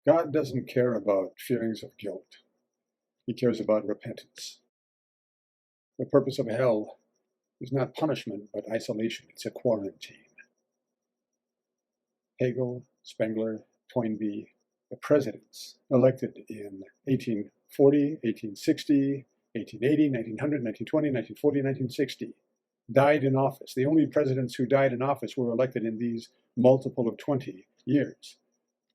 God doesn't care about feelings of guilt. He cares about repentance. The purpose of hell is not punishment, but isolation. It's a quarantine. Hegel, Spengler, Toynbee, the presidents elected in 1840, 1860, 1880, 1900, 1920, 1940, 1960, died in office. The only presidents who died in office were elected in these multiple of 20 years.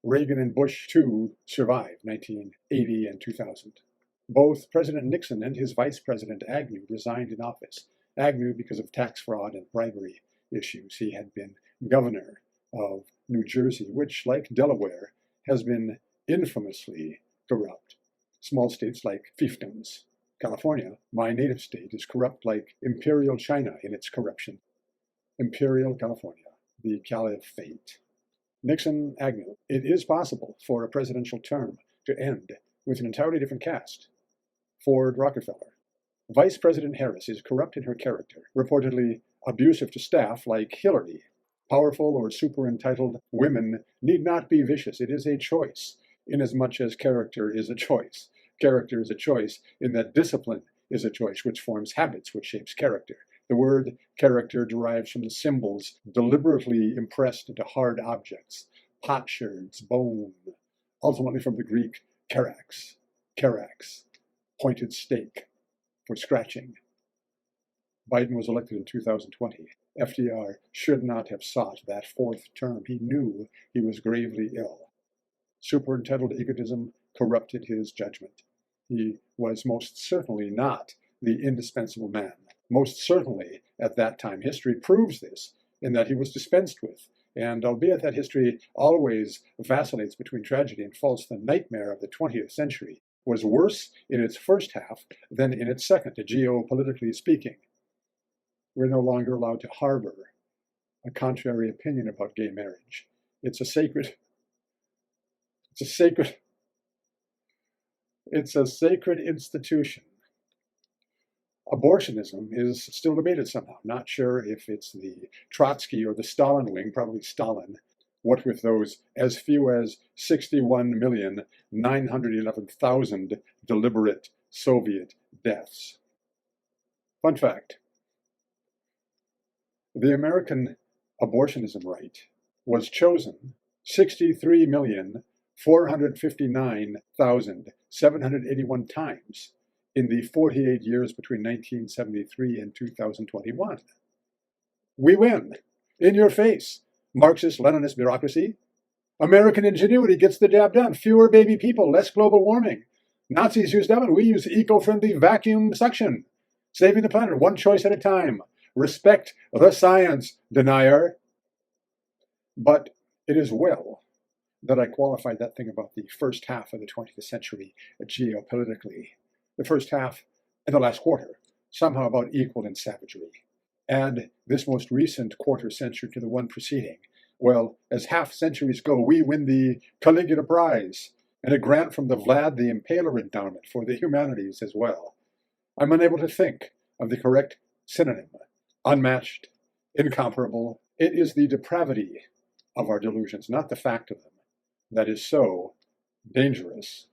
Reagan and Bush II survived 1980 and 2000. Both President Nixon and his Vice President Agnew resigned in office. Agnew because of tax fraud and bribery issues. He had been governor of New Jersey, which, like Delaware, has been infamously corrupt. Small states like fiefdoms. California, my native state, is corrupt like Imperial China in its corruption. Imperial California, the caliphate. Nixon, Agnew. It is possible for a presidential term to end with an entirely different cast. Ford, Rockefeller. Vice President Harris is corrupt in her character, reportedly abusive to staff like Hillary. Powerful or super-entitled women need not be vicious. It is a choice, inasmuch as character is a choice. Character is a choice in that discipline is a choice, which forms habits, which shapes character. The word character derives from the symbols deliberately impressed into hard objects, potsherds, bone, ultimately from the Greek karax, pointed stake for scratching. Biden was elected in 2020. FDR should not have sought that fourth term. He knew he was gravely ill. Super-entitled egotism corrupted his judgment. He was most certainly not the indispensable man. Most certainly, at that time, history proves this, in that he was dispensed with. And albeit that history always vacillates between tragedy and false, the nightmare of the 20th century was worse in its first half than in its second, geopolitically speaking. We're no longer allowed to harbor a contrary opinion about gay marriage. It's a sacred institution. Abortionism is still debated somehow. Not sure if it's the Trotsky or the Stalin wing, probably Stalin, what with those as few as 61,911,000 deliberate Soviet deaths. Fun fact. The American abortionism right was chosen 63,459,781 times in the 48 years between 1973 and 2021. We win. In your face. Marxist-Leninist bureaucracy. American ingenuity gets the job done. Fewer baby people, less global warming. Nazis used oven. We use eco-friendly vacuum suction. Saving the planet one choice at a time. Respect the science, denier. But it is well that I qualified that thing about the first half of the 20th century geopolitically. The first half and the last quarter, somehow about equal in savagery. Add this most recent quarter century to the one preceding. Well, as half centuries go, we win the Caligula Prize and a grant from the Vlad the Impaler Endowment for the humanities as well. I'm unable to think of the correct synonym. Unmatched, incomparable. It is the depravity of our delusions, not the fact of them, that is so dangerous.